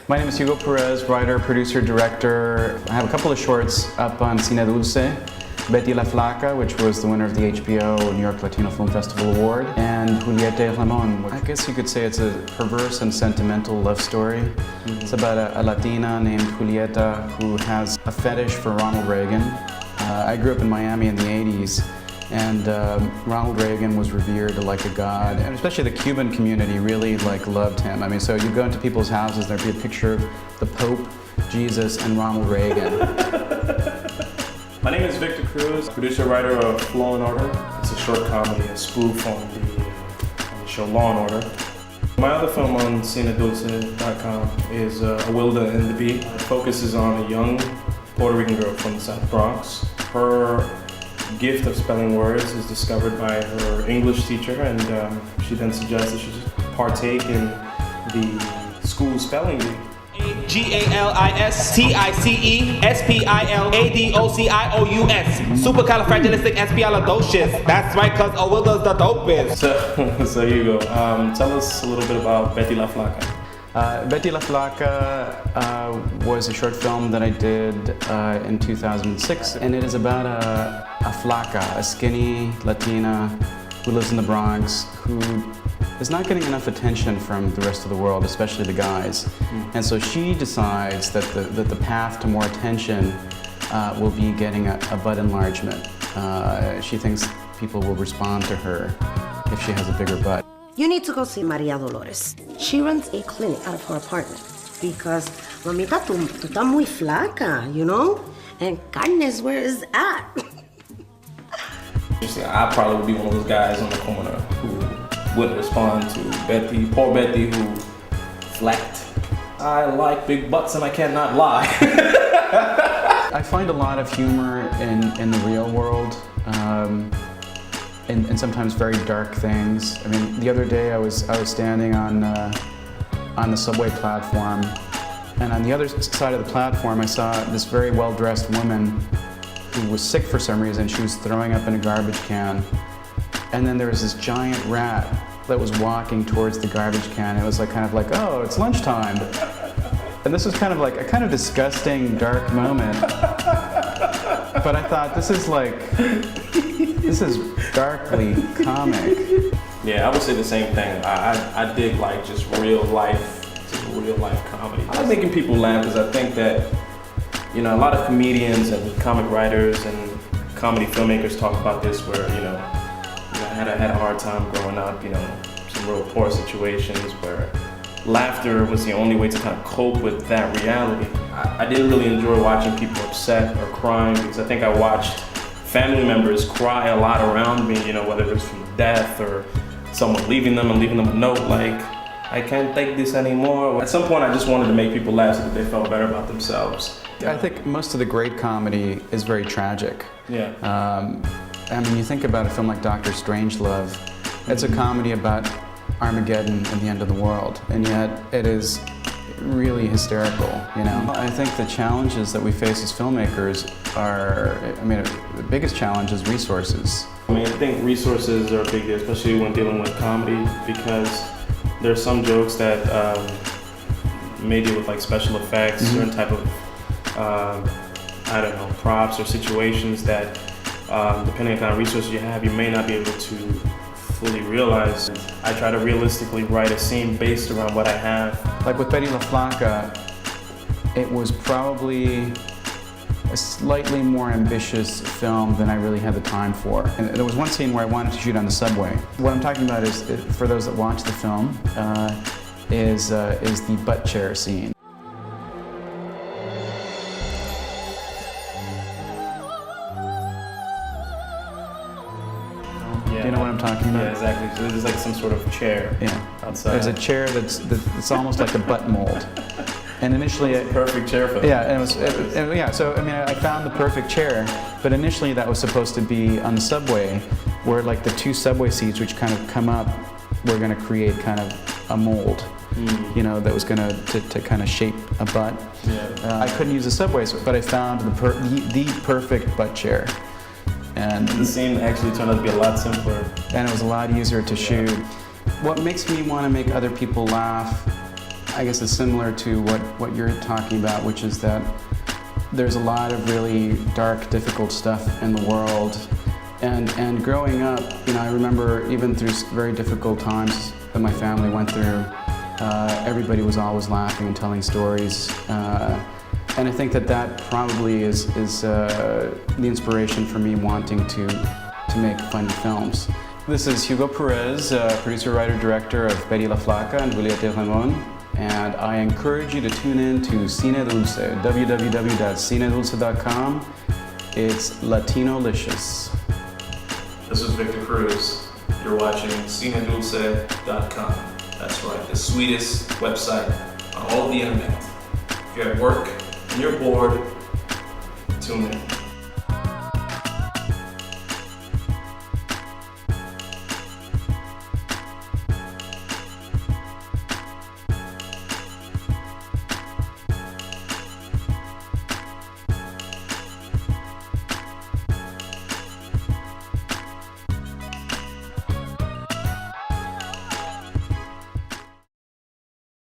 My name is Hugo Perez, writer, producer, director. I have a couple of shorts up on Cine Dulce. Betty La Flaca, which was the winner of the HBO New York Latino Film Festival Award, and Julieta y Ramon. I guess you could say it's a perverse and sentimental love story. It's about a Latina named Julieta who has a fetish for Ronald Reagan. I grew up in Miami in the 80s, and Ronald Reagan was revered like a god, and especially the Cuban community really loved him. I mean, so you go into people's houses, there'd be a picture of the Pope, Jesus, and Ronald Reagan. My name is Victor Cruz, producer-writer of Law & Order. It's a short comedy, a spoof on the show Law & Order. My other film on cinedulce.com is Awilda and the Bee. It focuses on a young Puerto Rican girl from the South Bronx. Her gift of spelling words is discovered by her English teacher, and she then suggests that she just partake in the school spelling bee. GALISTICESPILADOCIOUS. Supercalifragilisticexpialidocious. That's right, cause Awilda's the dopest. So Hugo, tell us a little bit about Betty La Flaca. Betty La Flaca was a short film that I did in 2006, and it is about a flaca, a skinny Latina who lives in the Bronx, who is not getting enough attention from the rest of the world, especially the guys. And so she decides that the path to more attention will be getting a butt enlargement. She thinks people will respond to her if she has a bigger butt. You need to go see Maria Dolores. She runs a clinic out of her apartment because, mamita, tú estás muy flaca, you know? And carne is where it's at. I probably would be one of those guys on the corner who wouldn't respond to Betty, poor Betty, who flacked. I like big butts and I cannot lie. I find a lot of humor in the real world, and sometimes very dark things. I mean, the other day I was standing on the subway platform, and on the other side of the platform I saw this very well-dressed woman who was sick for some reason. She was throwing up in a garbage can. And then there was this giant rat that was walking towards the garbage can. It was kind of like, oh, it's lunchtime. And this was kind of like a kind of disgusting, dark moment. But I thought, this is darkly comic. Yeah, I would say the same thing. I dig just real life comedy. I like making people laugh because I think that, a lot of comedians and comic writers and comedy filmmakers talk about this where, I had a hard time growing up, some real poor situations where laughter was the only way to kind of cope with that reality. I didn't really enjoy watching people upset or crying because I think I watched family members cry a lot around me, whether it was from death or someone leaving them and leaving them a note like, I can't take this anymore. At some point I just wanted to make people laugh so that they felt better about themselves. I think most of the great comedy is very tragic. Yeah. I mean, you think about a film like Dr. Strangelove, it's a comedy about Armageddon and the end of the world, and yet it is really hysterical, I think the challenges that we face as filmmakers are, the biggest challenge is resources. I think resources are a big deal, especially when dealing with comedy, because there are some jokes that may deal with special effects, certain type of, props or situations that, depending on the kind of resources you have, you may not be able to fully realize. I try to realistically write a scene based around what I have. Like with Betty La Flaca, it was probably a slightly more ambitious film than I really had the time for. And there was one scene where I wanted to shoot on the subway. What I'm talking about is, for those that watch the film, is the butt chair scene. Do you know what I'm talking about? Yeah, exactly. So there's some sort of chair outside. There's a chair that's almost like a butt mold. And initially, it's a perfect chair for that. Yeah, and so I found the perfect chair, but initially that was supposed to be on the subway, where the two subway seats which kind of come up were going to create kind of a mold, that was going to kind of shape a butt. Yeah. I couldn't use the subway, but I found the perfect butt chair. And the scene actually turned out to be a lot simpler. And it was a lot easier to shoot. What makes me want to make other people laugh, I guess it's similar to what you're talking about, which is that there's a lot of really dark, difficult stuff in the world. And growing up, I remember even through very difficult times that my family went through, everybody was always laughing and telling stories. And I think that probably is the inspiration for me wanting to make funny films. This is Hugo Perez, producer, writer, director of Betty La Flaca and Julieta Ramon. And I encourage you to tune in to Cine Dulce, www.cinedulce.com. It's Latino-licious. This is Victor Cruz. You're watching cinedulce.com. That's right, the sweetest website on all of the internet. If you're at work and you're bored, tune in.